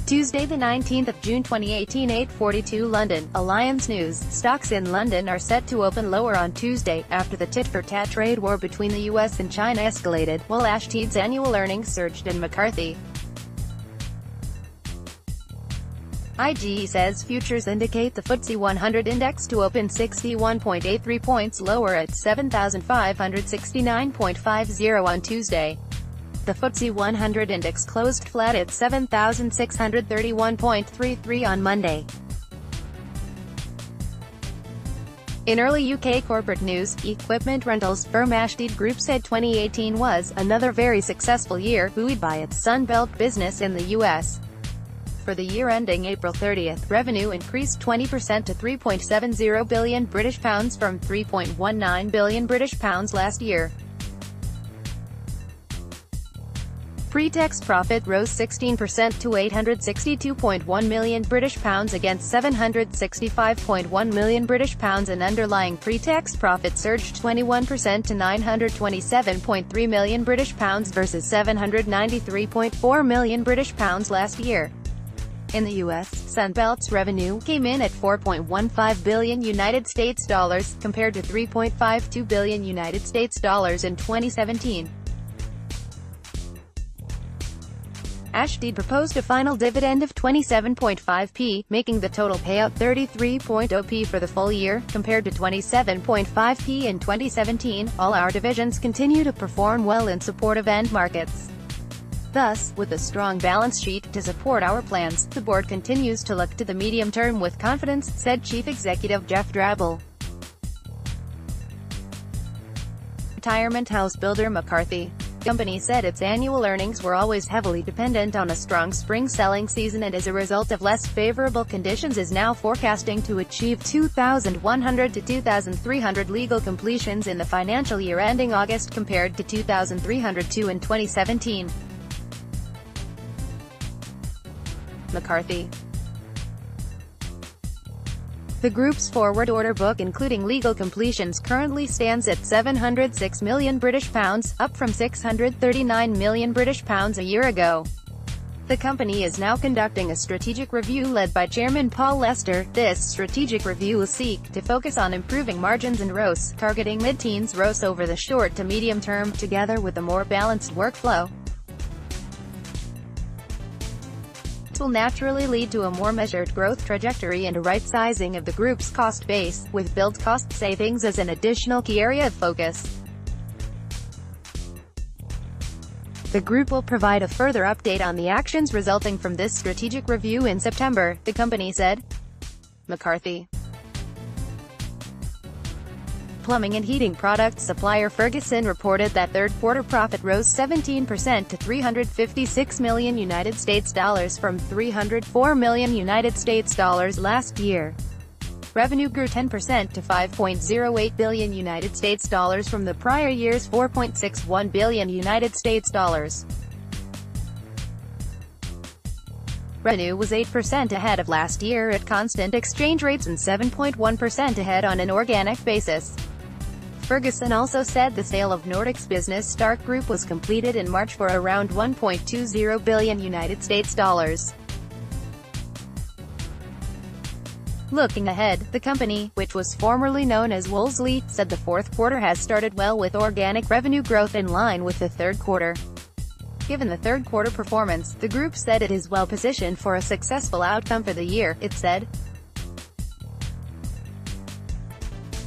Tuesday the 19th of June 2018, 8:42 London. Alliance News. Stocks in London are set to open lower on Tuesday, after the tit-for-tat trade war between the US and China escalated, while Ashton's annual earnings surged and McCarthy. IG says futures indicate the FTSE 100 index to open 61.83 points lower at 7,569.50 on Tuesday. The FTSE 100 index closed flat at 7,631.33 on Monday. In early UK corporate news, equipment rentals firm Ashton Group said 2018 was another very successful year, buoyed by its Sunbelt business in the US. For the year ending April 30th, revenue increased 20% to £3.70 billion British pounds from £3.19 billion British pounds last year. Pre-tax profit rose 16% to £862.1 million British pounds against £765.1 million British pounds, and underlying pre-tax profit surged 21% to £927.3 million British pounds versus £793.4 million British pounds last year. In the US, Sunbelt's revenue came in at $4.15 billion United States dollars, compared to $3.52 billion United States dollars in 2017. Ashton proposed a final dividend of 27.5p, making the total payout 33.0p for the full year, compared to 27.5p in 2017. All our divisions continue to perform well in support of end markets. Thus, with a strong balance sheet to support our plans, the board continues to look to the medium term with confidence, said Chief Executive Jeff Drabble. Retirement house builder McCarthy. The company said its annual earnings were always heavily dependent on a strong spring selling season, and as a result of less favorable conditions is now forecasting to achieve 2,100 to 2,300 legal completions in the financial year ending August, compared to 2,302 in 2017. McCarthy. The group's forward order book, including legal completions, currently stands at £706 million British pounds, up from £639 million British pounds a year ago. The company is now conducting a strategic review led by Chairman Paul Lester. This strategic review will seek to focus on improving margins and ROCE, targeting mid-teens ROCE over the short to medium term, together with a more balanced workflow. Will naturally lead to a more measured growth trajectory and a right-sizing of the group's cost base, with build cost savings as an additional key area of focus. The group will provide a further update on the actions resulting from this strategic review in September, the company said. McCarthy. Plumbing and heating products supplier Ferguson reported that third-quarter profit rose 17% to $356 million United States dollars from $304 million United States dollars last year. Revenue grew 10% to $5.08 billion United States dollars from the prior year's $4.61 billion United States dollars. Revenue was 8% ahead of last year at constant exchange rates and 7.1% ahead on an organic basis. Ferguson also said the sale of Nordic's business Stark Group was completed in March for around $1.20 billion United States dollars. Looking ahead, the company, which was formerly known as Wolseley, said the fourth quarter has started well with organic revenue growth in line with the third quarter. Given the third quarter performance, the group said it is well positioned for a successful outcome for the year, it said.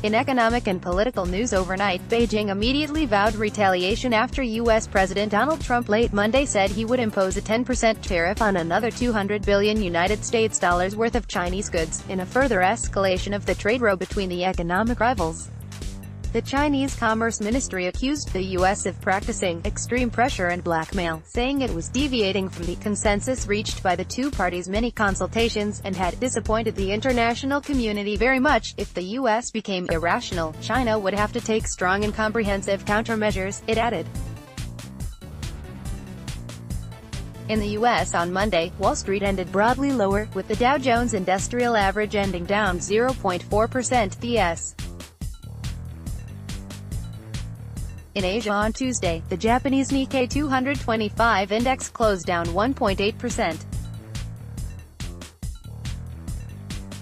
In economic and political news overnight, Beijing immediately vowed retaliation after U.S. President Donald Trump late Monday said he would impose a 10% tariff on another $200 billion United States dollars worth of Chinese goods, in a further escalation of the trade war between the economic rivals. The Chinese Commerce Ministry accused the U.S. of practicing extreme pressure and blackmail, saying it was deviating from the consensus reached by the two parties' many consultations, and had disappointed the international community very much. If the U.S. became irrational, China would have to take strong and comprehensive countermeasures, it added. In the U.S. on Monday, Wall Street ended broadly lower, with the Dow Jones Industrial Average ending down 0.4%. The S. In Asia on Tuesday, the Japanese Nikkei 225 index closed down 1.8%.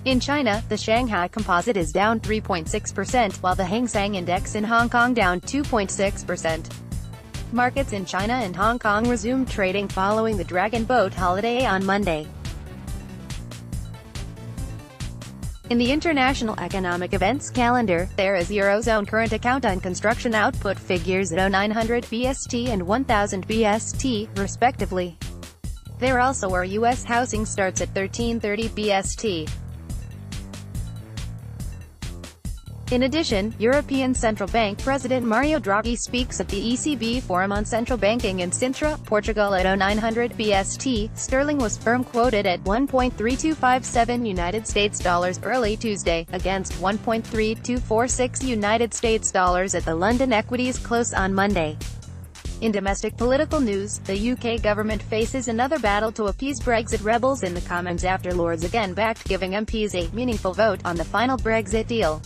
In China, the Shanghai Composite is down 3.6%, while the Hang Seng Index in Hong Kong down 2.6%. Markets in China and Hong Kong resumed trading following the Dragon Boat holiday on Monday. In the International Economic Events calendar, there is Eurozone current account on construction output figures at 0900 BST and 1000 BST, respectively. There also are U.S. housing starts at 1330 BST. In addition, European Central Bank President Mario Draghi speaks at the ECB Forum on Central Banking in Sintra, Portugal at 0900 BST. Sterling was firm quoted at 1.3257 United States dollars early Tuesday, against 1.3246 United States dollars at the London equities close on Monday. In domestic political news, the UK government faces another battle to appease Brexit rebels in the Commons after Lords again backed giving MPs a meaningful vote on the final Brexit deal.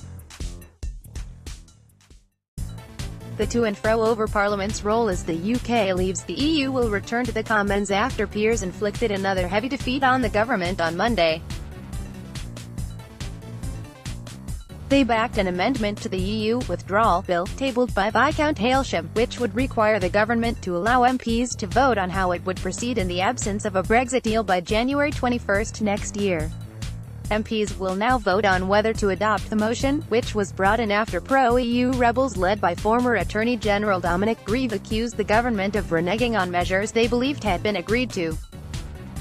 The to and fro over Parliament's role as the UK leaves the EU will return to the Commons after peers inflicted another heavy defeat on the government on Monday. They backed an amendment to the EU withdrawal bill, tabled by Viscount Hailsham, which would require the government to allow MPs to vote on how it would proceed in the absence of a Brexit deal by January 21 next year. MPs will now vote on whether to adopt the motion, which was brought in after pro-EU rebels led by former Attorney General Dominic Grieve accused the government of reneging on measures they believed had been agreed to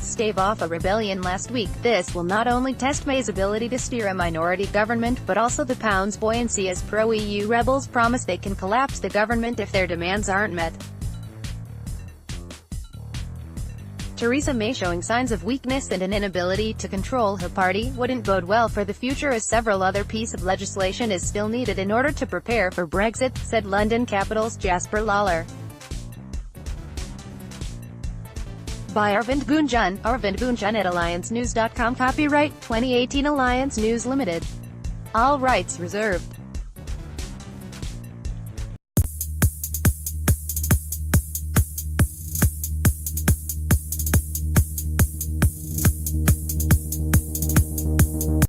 stave off a rebellion last week. This will not only test May's ability to steer a minority government but also the pound's buoyancy, as pro-EU rebels promise they can collapse the government if their demands aren't met. Theresa May showing signs of weakness and an inability to control her party wouldn't bode well for the future, as several other pieces of legislation is still needed in order to prepare for Brexit, said London Capital's Jasper Lawler. By Arvind Gunjan at AllianceNews.com. Copyright 2018 Alliance News Limited. All rights reserved.